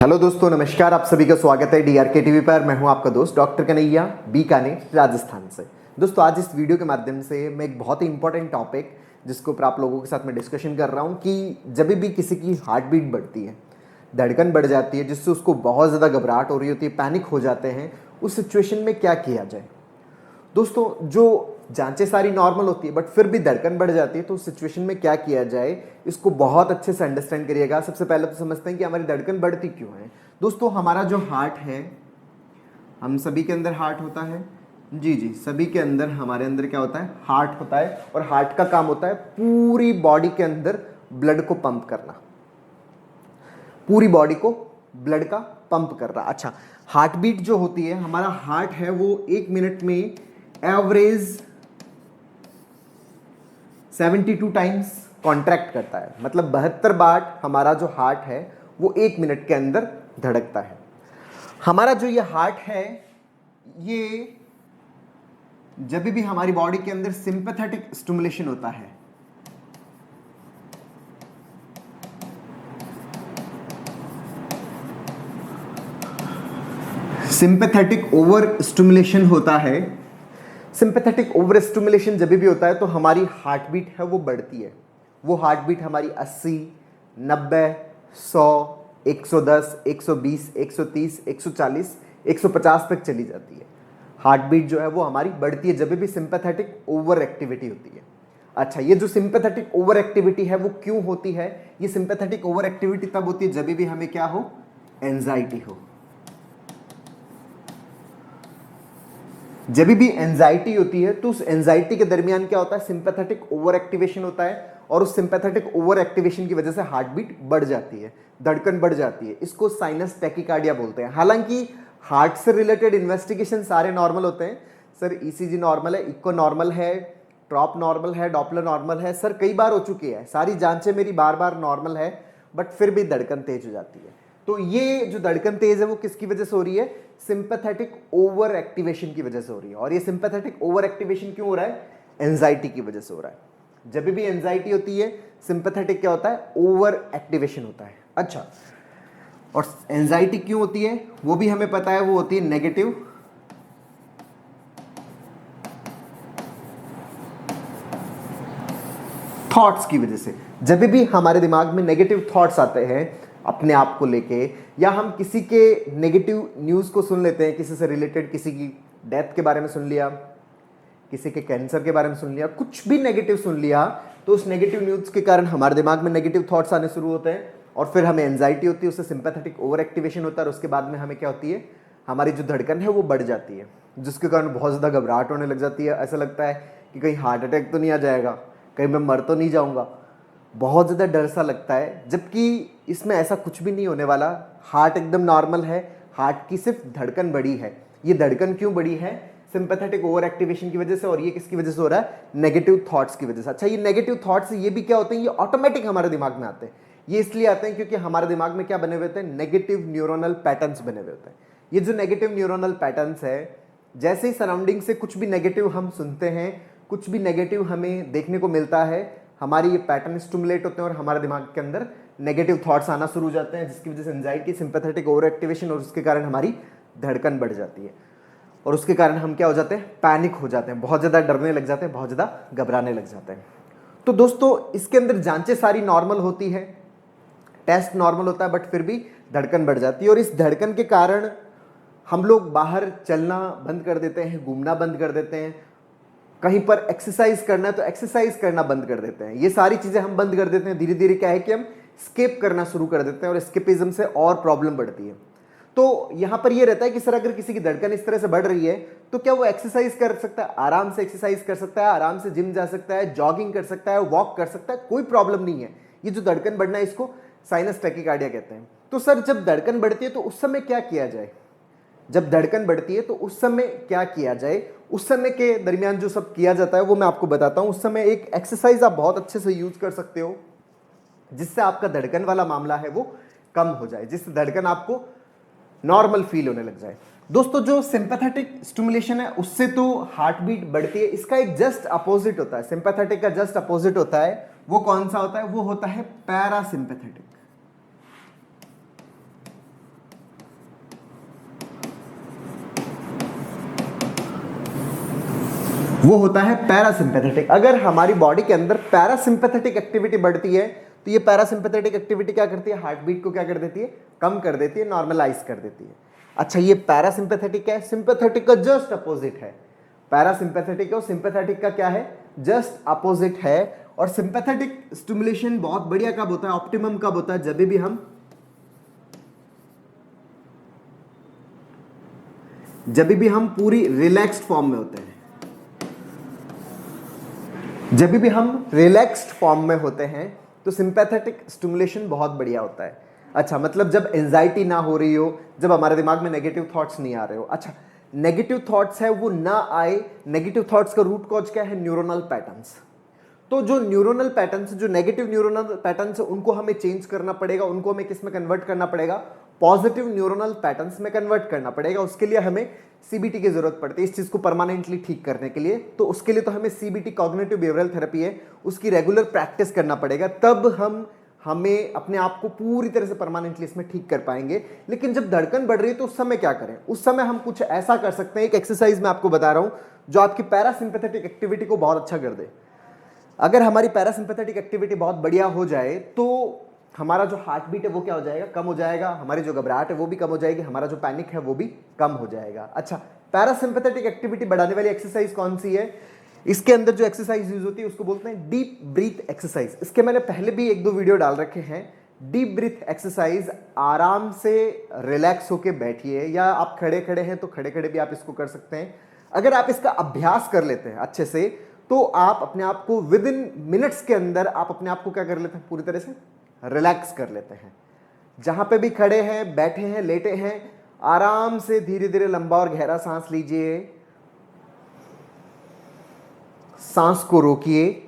Hello दोस्तों, नमस्कार। आप सभी का स्वागत है डीआरके टीवी पर। मैं हूं आपका दोस्त डॉक्टर कन्हैया, बीकानेर, राजस्थान से। दोस्तों, आज इस वीडियो के माध्यम से मैं एक बहुत ही इंपॉर्टेंट टॉपिक जिसके ऊपर आप लोगों के साथ में डिस्कशन कर रहा हूं कि जब भी किसी की हार्ट बीट बढ़ती है, धड़कन बढ़ जाती है, जिससे उसको बहुत ज़्यादा घबराहट हो रही होती है, पैनिक हो जाते हैं, उस सिचुएशन में क्या किया जाए। दोस्तों, जो जांचें सारी नॉर्मल होती है बट फिर भी धड़कन बढ़ जाती है, तो उस सिचुएशन में क्या किया जाए, इसको बहुत अच्छे से अंडरस्टैंड करिएगा। सबसे पहले तो समझते हैं कि हमारी धड़कन बढ़ती क्यों है। दोस्तों, हमारा जो हार्ट है, हम सभी के अंदर हार्ट होता है। जी जी, सभी के अंदर, हमारे अंदर क्या होता है, हार्ट होता है। और हार्ट का काम होता है पूरी बॉडी के अंदर ब्लड को पंप करना, पूरी बॉडी को ब्लड का पंप करना। अच्छा, हार्ट बीट जो होती है, हमारा हार्ट है वो 1 मिनट में एवरेज 72 टाइम्स कॉन्ट्रैक्ट करता है। मतलब 72 बार हमारा जो हार्ट है वो 1 मिनट के अंदर धड़कता है। हमारा जो ये हार्ट है, ये जब भी हमारी बॉडी के अंदर सिंपैथेटिक स्टिमुलेशन होता है, सिंपैथेटिक ओवर स्टिमुलेशन होता है, सिंपैथेटिक ओवर स्टिमुलेशन जब भी होता है तो हमारी हार्ट बीट है वो बढ़ती है। वो हार्ट बीट हमारी 80, 90, 100, 110, 120, 130, 140, 150 तक चली जाती है। हार्ट बीट जो है वो हमारी बढ़ती है जब भी सिंपैथेटिक ओवर एक्टिविटी होती है। अच्छा, ये जो सिंपैथेटिक ओवर एक्टिविटी है वो क्यों होती है? ये सिंपैथेटिक ओवर एक्टिविटी तब होती है जब भी हमें क्या हो, एंजाइटी हो। जब भी एंजाइटी होती है तो उस एंजाइटी के दरमियान क्या होता है, सिंपैथेटिक ओवर एक्टिवेशन होता है। और उस सिंपैथेटिक ओवर एक्टिवेशन की वजह से हार्ट बीट बढ़ जाती है, धड़कन बढ़ जाती है। इसको साइनस टैकीकार्डिया बोलते हैं। हालांकि हार्ट से रिलेटेड इन्वेस्टिगेशन सारे नॉर्मल होते हैं। सर, ईसीजी नॉर्मल है, इको नॉर्मल है, ट्रॉप नॉर्मल है, डॉपलर नॉर्मल है। सर, कई बार हो चुकी है, सारी जांचें मेरी बार बार नॉर्मल है, बट फिर भी धड़कन तेज हो जाती है। तो ये जो धड़कन तेज है वो किसकी वजह से हो रही है? सिंपैथेटिक ओवर एक्टिवेशन की वजह से हो रही है। और ये सिंपैथेटिक ओवर एक्टिवेशन क्यों हो रहा है? एंजाइटी की वजह से हो रहा है। जब भी एंजाइटी होती है, सिंपैथेटिक क्या होता है, ओवर एक्टिवेशन होता है। अच्छा, और एंजाइटी क्यों होती है वो भी हमें पता है, वो होती है नेगेटिव थॉट्स की वजह से। जब भी हमारे दिमाग में नेगेटिव थॉट्स आते हैं अपने आप को लेके, या हम किसी के नेगेटिव न्यूज़ को सुन लेते हैं, किसी से रिलेटेड, किसी की डेथ के बारे में सुन लिया, किसी के कैंसर के बारे में सुन लिया, कुछ भी नेगेटिव सुन लिया, तो उस नेगेटिव न्यूज़ के कारण हमारे दिमाग में नेगेटिव थॉट्स आने शुरू होते हैं। और फिर हमें एंजाइटी होती है, उससे सिंपैथेटिक ओवर एक्टिवेशन होता है। और उसके बाद में हमें क्या होती है, हमारी जो धड़कन है वो बढ़ जाती है, जिसके कारण बहुत ज़्यादा घबराहट होने लग जाती है। ऐसा लगता है कि कहीं हार्ट अटैक तो नहीं आ जाएगा, कहीं मैं मर तो नहीं जाऊँगा। बहुत ज़्यादा डर सा लगता है, जबकि इसमें ऐसा कुछ भी नहीं होने वाला। हार्ट एकदम नॉर्मल है, हार्ट की सिर्फ धड़कन बढ़ी है। ये धड़कन क्यों बढ़ी है? सिंपैथेटिक ओवर एक्टिवेशन की वजह से। और ये किसकी वजह से हो रहा है? नेगेटिव थॉट्स की वजह से। अच्छा, ये नेगेटिव थॉट्स ये भी क्या होते हैं, ये ऑटोमेटिक हमारे दिमाग में आते हैं। ये इसलिए आते हैं क्योंकि हमारे दिमाग में क्या बने हुए होते हैं, नेगेटिव न्यूरोनल पैटर्न्स बने हुए होते हैं। ये जो नेगेटिव न्यूरोनल पैटर्न्स है, जैसे ही सराउंडिंग से कुछ भी नेगेटिव हम सुनते हैं, कुछ भी नेगेटिव हमें देखने को मिलता है, हमारी ये पैटर्न स्टिमुलेट होते हैं और हमारे दिमाग के अंदर नेगेटिव थॉट्स आना शुरू हो जाते हैं, जिसकी वजह से एंजाइटी, सिंपैथेटिक ओवर एक्टिवेशन, और उसके कारण हमारी धड़कन बढ़ जाती है। और उसके कारण हम क्या हो जाते हैं, पैनिक हो जाते हैं, बहुत ज़्यादा डरने लग जाते हैं, बहुत ज़्यादा घबराने लग जाते हैं। तो दोस्तों, इसके अंदर जांचें सारी नॉर्मल होती है, टेस्ट नॉर्मल होता है, बट फिर भी धड़कन बढ़ जाती है। और इस धड़कन के कारण हम लोग बाहर चलना बंद कर देते हैं, घूमना बंद कर देते हैं, कहीं पर एक्सरसाइज करना है तो एक्सरसाइज करना बंद कर देते हैं। ये सारी चीज़ें हम बंद कर देते हैं। धीरे धीरे क्या है कि हम स्केप करना शुरू कर देते हैं, और स्केपिज्म से और प्रॉब्लम बढ़ती है। तो यहाँ पर ये रहता है कि सर, अगर किसी की धड़कन इस तरह से बढ़ रही है तो क्या वो एक्सरसाइज कर सकता है? आराम से एक्सरसाइज कर सकता है, आराम से जिम जा सकता है, जॉगिंग कर सकता है, वॉक कर सकता है, कोई प्रॉब्लम नहीं है। ये जो धड़कन बढ़ना है, इसको साइनस टैकीकार्डिया कहते हैं। तो सर, जब धड़कन बढ़ती है तो उस समय क्या किया जाए? जब धड़कन बढ़ती है तो उस समय क्या किया जाए? उस समय के दरमियान जो सब किया जाता है वो मैं आपको बताता हूँ। उस समय एक एक्सरसाइज आप बहुत अच्छे से यूज कर सकते हो, जिससे आपका धड़कन वाला मामला है वो कम हो जाए, जिससे धड़कन आपको नॉर्मल फील होने लग जाए। दोस्तों, जो सिंपैथेटिक स्टिमुलेशन है उससे तो हार्ट बीट बढ़ती है, इसका एक जस्ट अपोजिट होता है। सिंपैथेटिक का जस्ट अपोजिट होता है, वो कौन सा होता है? वो होता है पैरासिम्पैथेटिक। वो होता है पैरासिम्पैथेटिक। अगर हमारी बॉडी के अंदर पैरासिम्पैथेटिक एक्टिविटी बढ़ती है तो ये पैरासिम्पैथेटिक एक्टिविटी क्या करती है, हार्ट बीट को क्या कर देती है, कम कर देती है, नॉर्मलाइज कर देती है। अच्छा, ये पैरासिम्पैथेटिक है, सिंपैथेटिक का जस्ट अपोजिट है। पैरासिम्पैथेटिक और सिंपैथेटिक का क्या है, जस्ट अपोजिट है। और सिंपैथेटिक स्टिमुलेशन बहुत बढ़िया कब होता है, ऑप्टिमम कब होता है, जब भी हम पूरी रिलैक्स्ड फॉर्म में होते हैं। जब भी हम रिलैक्स्ड फॉर्म में होते हैं तो सिंपैथेटिक स्टिमुलेशन बहुत बढ़िया होता है। अच्छा, मतलब जब एंजाइटी ना हो रही हो, जब हमारे दिमाग में नेगेटिव थॉट्स नहीं आ रहे हो। अच्छा, नेगेटिव थॉट्स है वो ना आए। नेगेटिव थॉट्स का रूट कॉज क्या है, न्यूरोनल पैटर्न्स। तो जो न्यूरोनल पैटर्न्स, जो नेगेटिव न्यूरोनल पैटर्न्स है, उनको हमें चेंज करना पड़ेगा, उनको हमें किस में कन्वर्ट करना पड़ेगा, पॉजिटिव न्यूरोनल पैटर्न्स में कन्वर्ट करना पड़ेगा। उसके लिए हमें सीबीटी की जरूरत पड़ती है इस चीज को परमानेंटली ठीक करने के लिए। तो उसके लिए तो हमें सीबीटी, कॉग्निटिव बिहेवियरल थेरेपी है, उसकी रेगुलर प्रैक्टिस करना पड़ेगा, तब हमें अपने आप को पूरी तरह से परमानेंटली इसमें ठीक कर पाएंगे। लेकिन जब धड़कन बढ़ रही है तो उस समय क्या करें, उस समय हम कुछ ऐसा कर सकते हैं, एक एक्सरसाइज मैं आपको बता रहा हूं जो आपकी पैरासिम्पैथेटिक एक्टिविटी को बहुत अच्छा कर दे। अगर हमारी पैरासिम्पैथेटिक एक्टिविटी बहुत बढ़िया हो जाए तो हमारा जो हार्ट बीट है वो क्या हो जाएगा, कम हो जाएगा, हमारी जो घबराहट है वो भी कम हो जाएगी, हमारा जो पैनिक है वो भी कम हो जाएगा। अच्छा, पैरासिम्पैथेटिक एक्टिविटी बढ़ाने वाली एक्सरसाइज कौन सी है, इसके अंदर जो एक्सरसाइज यूज होती है उसको बोलते हैं डीप ब्रीथ एक्सरसाइज। इसके मैंने पहले भी 1-2 वीडियो डाल रखे हैं। डीप ब्रीथ एक्सरसाइज, आराम से रिलैक्स होके बैठिए, या आप खड़े खड़े हैं तो खड़े खड़े भी आप इसको कर सकते हैं। अगर आप इसका अभ्यास कर लेते हैं अच्छे से तो आप अपने आप को विद इन मिनट्स के अंदर आप अपने आप को क्या कर लेते हैं, पूरी तरह से रिलैक्स कर लेते हैं। जहां पे भी खड़े हैं, बैठे हैं, लेटे हैं, आराम से धीरे धीरे लंबा और गहरा सांस लीजिए, सांस को रोकिए,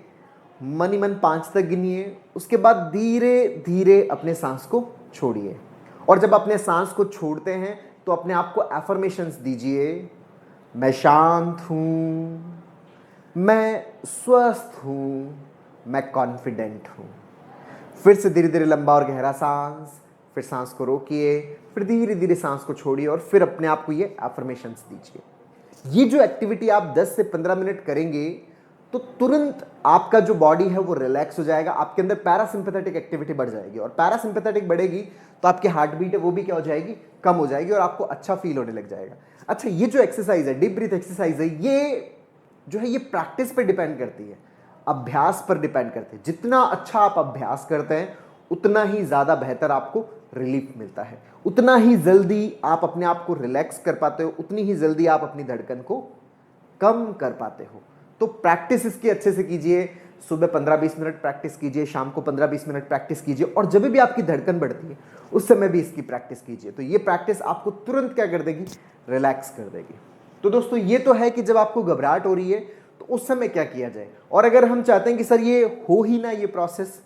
मन ही मन 5 तक गिनिए, उसके बाद धीरे धीरे अपने सांस को छोड़िए। और जब अपने सांस को छोड़ते हैं तो अपने आप को अफर्मेशंस दीजिए, मैं शांत हूं, मैं स्वस्थ हूं, मैं कॉन्फिडेंट हूं। फिर से धीरे धीरे लंबा और गहरा सांस, फिर सांस को रोकिए, फिर धीरे धीरे सांस को छोड़िए और फिर अपने आप को ये अफर्मेशंस दीजिए। ये जो एक्टिविटी आप 10 से 15 मिनट करेंगे तो तुरंत आपका जो बॉडी है वो रिलैक्स हो जाएगा, आपके अंदर पैरासिम्पैथेटिक एक्टिविटी बढ़ जाएगी, और पैरासिम्पैथेटिक बढ़ेगी तो आपकी हार्ट बीट है वो भी क्या हो जाएगी, कम हो जाएगी, और आपको अच्छा फील होने लग जाएगा। अच्छा, ये जो एक्सरसाइज है, डीप ब्रीथ एक्सरसाइज है, ये जो है ये प्रैक्टिस पर डिपेंड करती है, अभ्यास पर डिपेंड करती है। जितना अच्छा आप अभ्यास करते हैं उतना ही ज्यादा बेहतर आपको रिलीफ मिलता है, उतना ही जल्दी आप अपने आप को रिलैक्स कर पाते हो, उतनी ही जल्दी आप अपनी धड़कन को कम कर पाते हो। तो प्रैक्टिस इसकी अच्छे से कीजिए, सुबह 15-20 मिनट प्रैक्टिस कीजिए, शाम को 15-20 मिनट प्रैक्टिस कीजिए, और जब भी आपकी धड़कन बढ़ती है उस समय भी इसकी प्रैक्टिस कीजिए। तो ये प्रैक्टिस आपको तुरंत क्या कर देगी, रिलैक्स कर देगी। तो दोस्तों, ये तो है कि जब आपको घबराहट हो रही है तो उस समय क्या किया जाए। और अगर हम चाहते हैं कि सर ये हो ही ना, ये प्रोसेस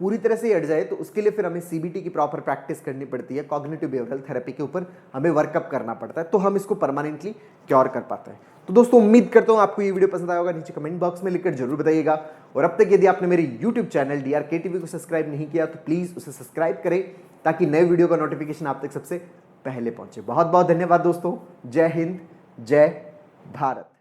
पूरी तरह से हट जाए, तो उसके लिए फिर हमें सीबीटी की प्रॉपर प्रैक्टिस करनी पड़ती है, कॉग्निटिव बिहेवियरल थेरेपी के ऊपर हमें वर्कअप करना पड़ता है, तो हम इसको परमानेंटली क्योर कर पाते हैं। तो दोस्तों, उम्मीद करता हूं आपको ये वीडियो पसंद आया होगा। नीचे कमेंट बॉक्स में लिखकर जरूर बताइएगा, और अब तक यदि आपने मेरे यूट्यूब चैनल DRK TV को सब्सक्राइब नहीं किया तो प्लीज उसे सब्सक्राइब करें, ताकि नए वीडियो का नोटिफिकेशन आप तक सबसे पहले पहुंचे। बहुत बहुत धन्यवाद दोस्तों। जय हिंद, जय भारत।